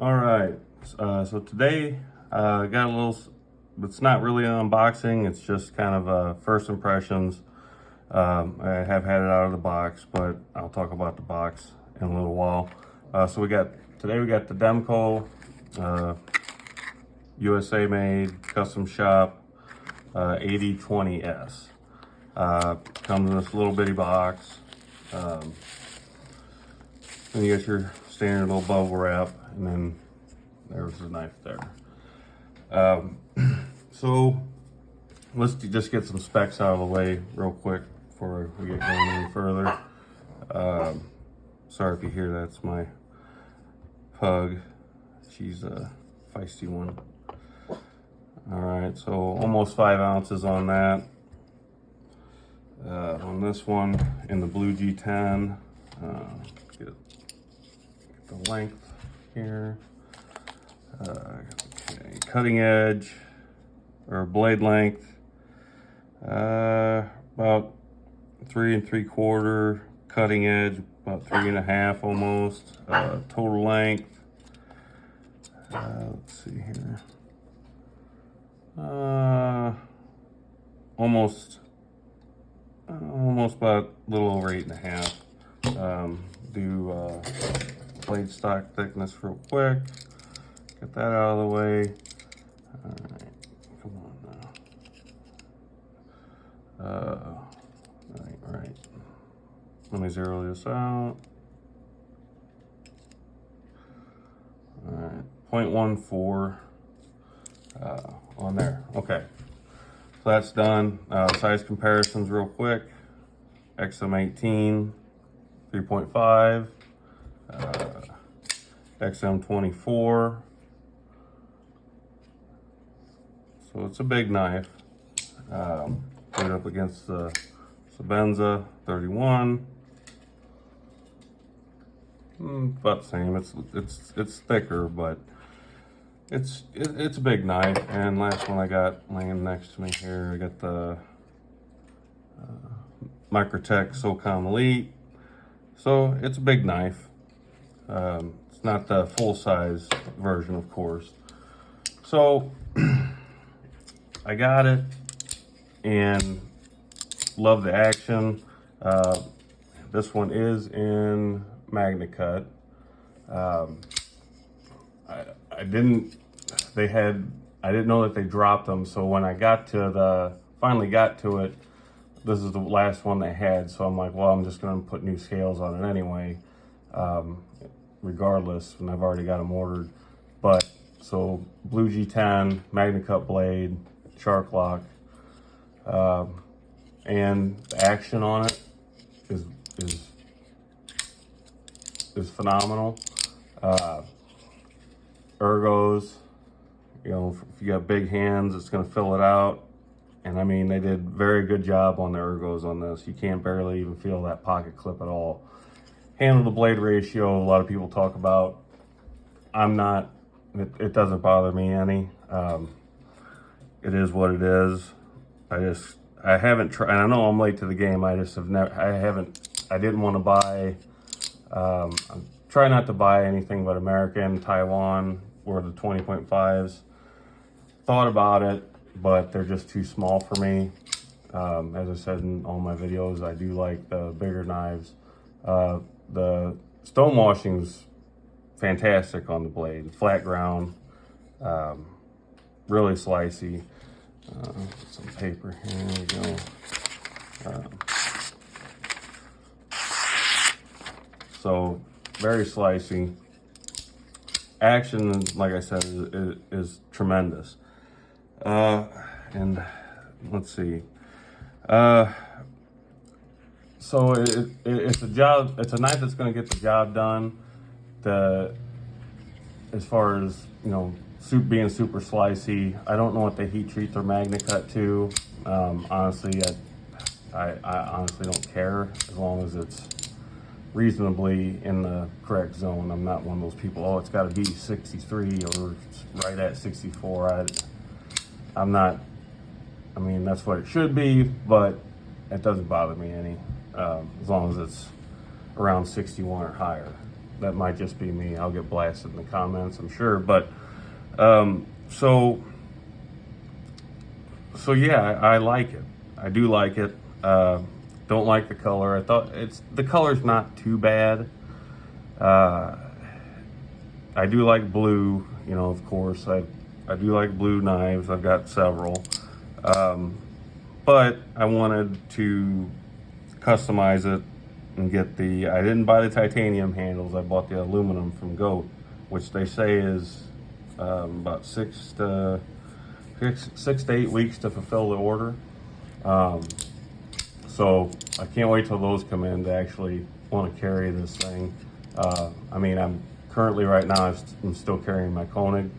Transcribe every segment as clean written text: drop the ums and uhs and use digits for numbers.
All right, so today got a little, it's not really an unboxing, it's just kind of first impressions. I have had it out of the box, but I'll talk about the box in a little while. So today we got the Demko, USA made, custom shop, AD20s. Comes in this little bitty box. Then you got your standard little bubble wrap, and then there's the knife there. So let's just get some specs out of the way real quick before we get going any further. Sorry if you hear that's my pug. She's a feisty one. All right, so almost 5 ounces on that. On this one, in the blue G10, get the length here. Okay, cutting edge or blade length, about 3 3/4. Cutting edge, about 3 1/2 almost. Total length. Let's see here. Almost about a little over 8 1/2. Do blade stock thickness real quick. Get that out of the way. All right, come on now. Right. Let me zero this out. All right, 0.14 on there. Okay, so that's done. Size comparisons real quick. XM18, 3.5. XM24. So it's a big knife. Put it up against the Sabenza 31. About the same. It's thicker, but it's a big knife. And last one I got laying next to me here, I got the Microtech SOCOM Elite. So it's a big knife. It's not the full size version, of course. So I got it and love the action. This one is in Magna Cut. I didn't know that they dropped them. So when I finally got to it, this is the last one they had. So I'm like, well, I'm just going to put new scales on it anyway. Regardless, and I've already got them ordered. But so blue G10, Magna Cut blade, shark lock, and the action on it is phenomenal. Ergos, you know, if you got big hands, it's going to fill it out. And I mean, they did very good job on the ergos on this. You can't barely even feel that pocket clip at all. Handle to blade ratio, a lot of people talk about. I'm not, it doesn't bother me any. It is what it is. I haven't tried, I know I'm late to the game. I didn't want to buy, I try not to buy anything but American, Taiwan, or the 20.5s. Thought about it, but they're just too small for me. As I said in all my videos, I do like the bigger knives. The stone washing's fantastic on the blade. Flat ground, really slicey. Some paper here, there we go. So very slicey. Action, like I said, is tremendous. And let's see. So it's a knife that's going to get the job done. As far as, you know, being super slicey, I don't know what they heat treat their Magna Cut to. Honestly, I honestly don't care as long as it's reasonably in the correct zone. I'm not one of those people, oh, it's got to be 63 or right at 64. I'm not. I mean, that's what it should be, but it doesn't bother me any, as long as it's around 61 or higher. that might just be me. I'll get blasted in the comments, I'm sure. But so yeah, I like it. I do like it. Don't like the color. I thought the color's not too bad. I do like blue, you know, of course. I do like blue knives. I've got several. But I wanted to customize it and get I didn't buy the titanium handles. I bought the aluminum from Goat, which they say is about 6 to 8 weeks to fulfill the order. So I can't wait till those come in to actually want to carry this thing. I mean, I'm currently right now, I'm still carrying my Koenig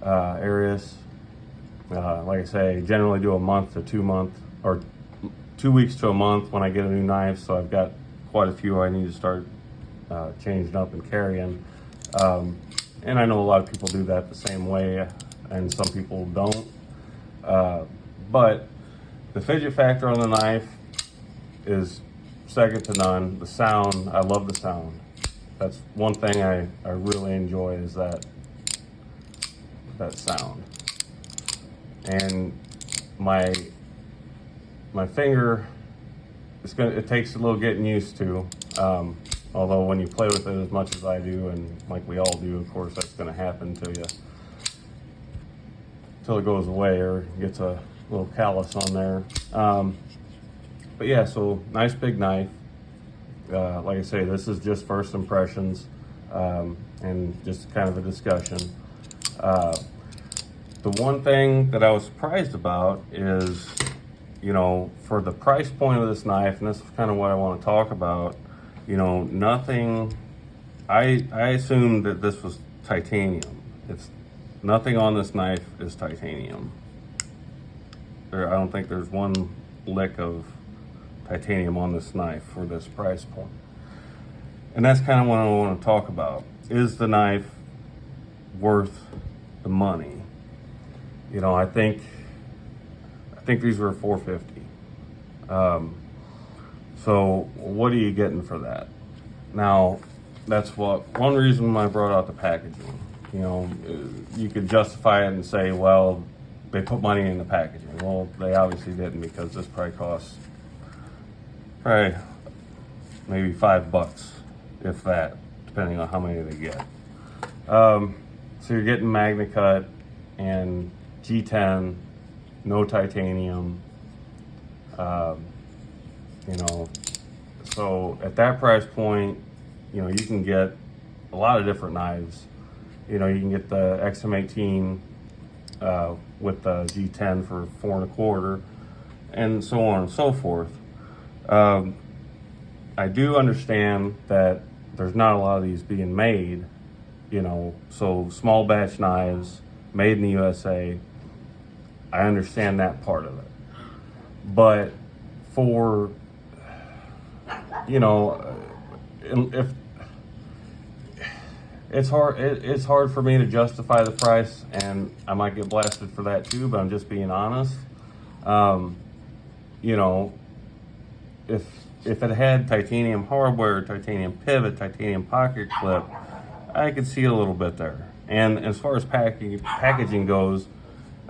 Arius. Like I say, I generally do a month to 2 month, or 2 weeks to a month when I get a new knife. So I've got quite a few I need to start changing up and carrying. And I know a lot of people do that the same way, and some people don't. But the fidget factor on the knife is second to none. The sound, I love the sound. That's one thing I really enjoy, is that sound. And my finger, it takes a little getting used to. Although when you play with it as much as I do, and like we all do, of course, that's going to happen to you till it goes away or gets a little callus on there. But yeah, so nice big knife. Like I say, this is just first impressions, and just kind of a discussion. The one thing that I was surprised about is, you know, for the price point of this knife, and this is kind of what I want to talk about, you know, nothing, I assumed that this was titanium. It's nothing on this knife is titanium. I don't think there's one lick of titanium on this knife for this price point. And that's kind of what I want to talk about. Is the knife worth the money? You know, I think these were $450. So what are you getting for that? Now, that's one reason I brought out the packaging. You know, you could justify it and say, well, they put money in the packaging. Well, they obviously didn't, because this probably costs maybe $5, if that, depending on how many they get. So you're getting Magna Cut and G10, no titanium. You know, so at that price point, you know, you can get a lot of different knives. You know, you can get the XM18 with the G10 for $4.25, and so on and so forth. I do understand that there's not a lot of these being made, you know, so small batch knives made in the USA. I understand that part of it. But for, you know, if it's hard for me to justify the price, and I might get blasted for that too, but I'm just being honest. You know, if it had titanium hardware, titanium pivot, titanium pocket clip, I could see a little bit there. And as far as packaging goes,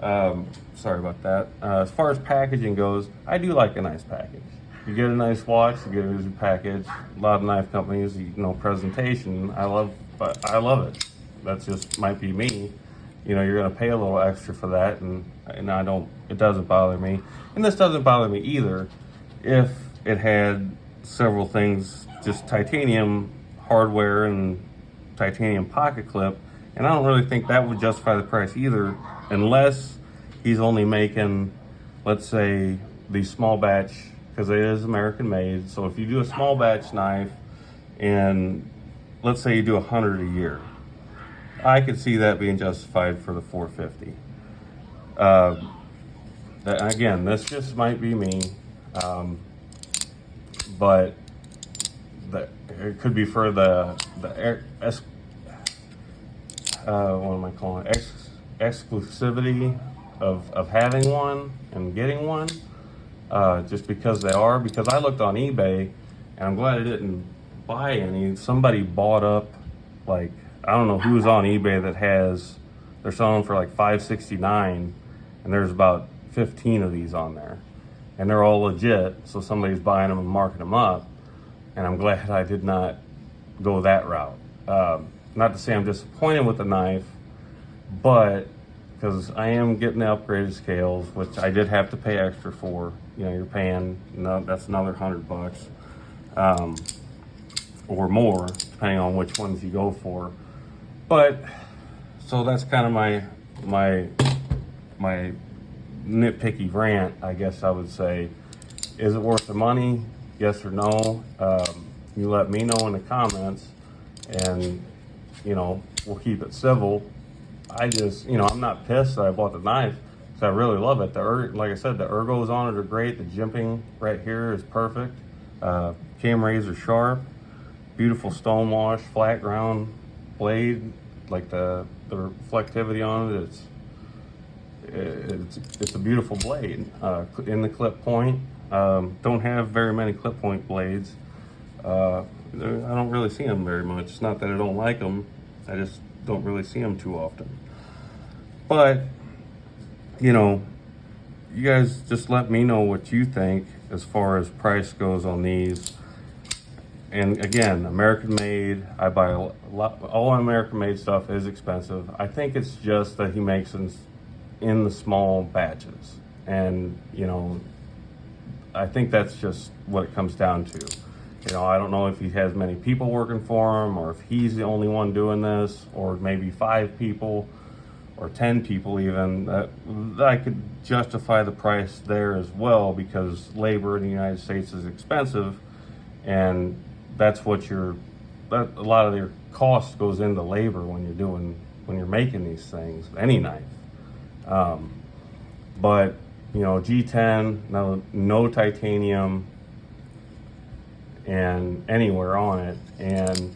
sorry about that. As far as packaging goes, I do like a nice package. You get a nice watch, you get a good package. A lot of knife companies, you know, presentation, I love it. That's just might be me. You know, you're gonna pay a little extra for that, and it doesn't bother me. And this doesn't bother me either if it had several things, just titanium hardware and titanium pocket clip, and I don't really think that would justify the price either, unless he's only making, let's say, the small batch, because it is American made. So if you do a small batch knife, and let's say you do 100 a year, I could see that being justified for the $450. Again, this just might be me, but it could be for what am I calling it? Exclusivity of having one and getting one, just because I looked on eBay, and I'm glad I didn't buy any. Somebody bought up, like, I don't know who's on eBay that has, they're selling for like $5.69, and there's about 15 of these on there, and they're all legit. So somebody's buying them and marking them up, and I'm glad I did not go that route. Not to say I'm disappointed with the knife, but because I am getting the upgraded scales, which I did have to pay extra for. You know, you're paying, that's another $100 or more, depending on which ones you go for. But so that's kind of my nitpicky rant, I guess I would say. Is it worth the money? Yes or no? You let me know in the comments, and you know, we'll keep it civil. I just, you know, I'm not pissed that I bought the knife because I really love it. Like I said, the ergos on it are great. The jimping right here is perfect. Cam rays are sharp. Beautiful stone wash, flat ground blade. Like the reflectivity on it, it's a beautiful blade. In the clip point, don't have very many clip point blades. I don't really see them very much. It's not that I don't like them. I just don't really see them too often. But, you know, you guys just let me know what you think as far as price goes on these. And again, American made. I buy a lot. All American made stuff is expensive. I think it's just that he makes them in the small batches. And, you know, I think that's just what it comes down to. You know, I don't know if he has many people working for him, or if he's the only one doing this, or maybe 5 people or 10 people even. That I could justify the price there as well, because labor in the United States is expensive, and that's what a lot of your cost goes into labor when you're making these things, any knife. But you know, G10, no titanium and anywhere on it, and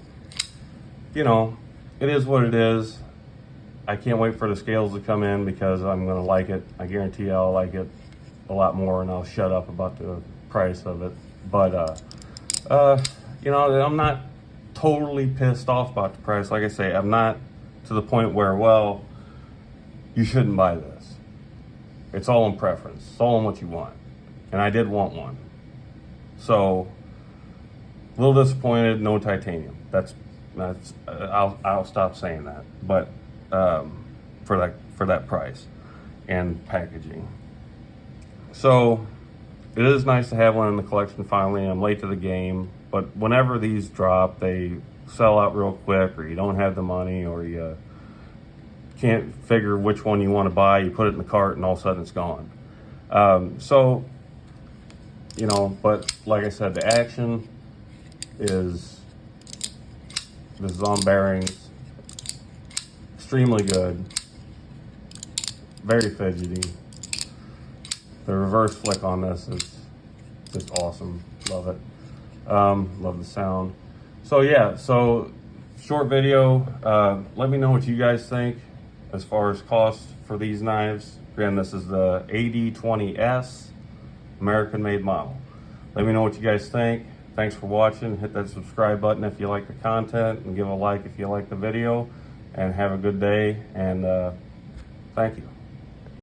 you know, it is what it is. I can't wait for the scales to come in because I'm gonna like it. I guarantee I'll like it a lot more, and I'll shut up about the price of it. But you know, I'm not totally pissed off about the price. Like I say, I'm not to the point where, well, you shouldn't buy this. It's all in preference. It's all in what you want, and I did want one. So a little disappointed, no titanium. That's I'll stop saying that. But for that price and packaging. So it is nice to have one in the collection finally. I'm late to the game, but whenever these drop, they sell out real quick, or you don't have the money, or you can't figure which one you want to buy. You put it in the cart and all of a sudden it's gone. So, you know, but like I said, the action is, this is on bearings, extremely good, very fidgety. The reverse flick on this is just awesome. Love it. Love the sound. So yeah, so short video. Let me know what you guys think as far as cost for these knives. Again, this is the AD20s, American made model. Let me know what you guys think. Thanks for watching. Hit that subscribe button if you like the content, and give a like if you like the video, and have a good day, and thank you.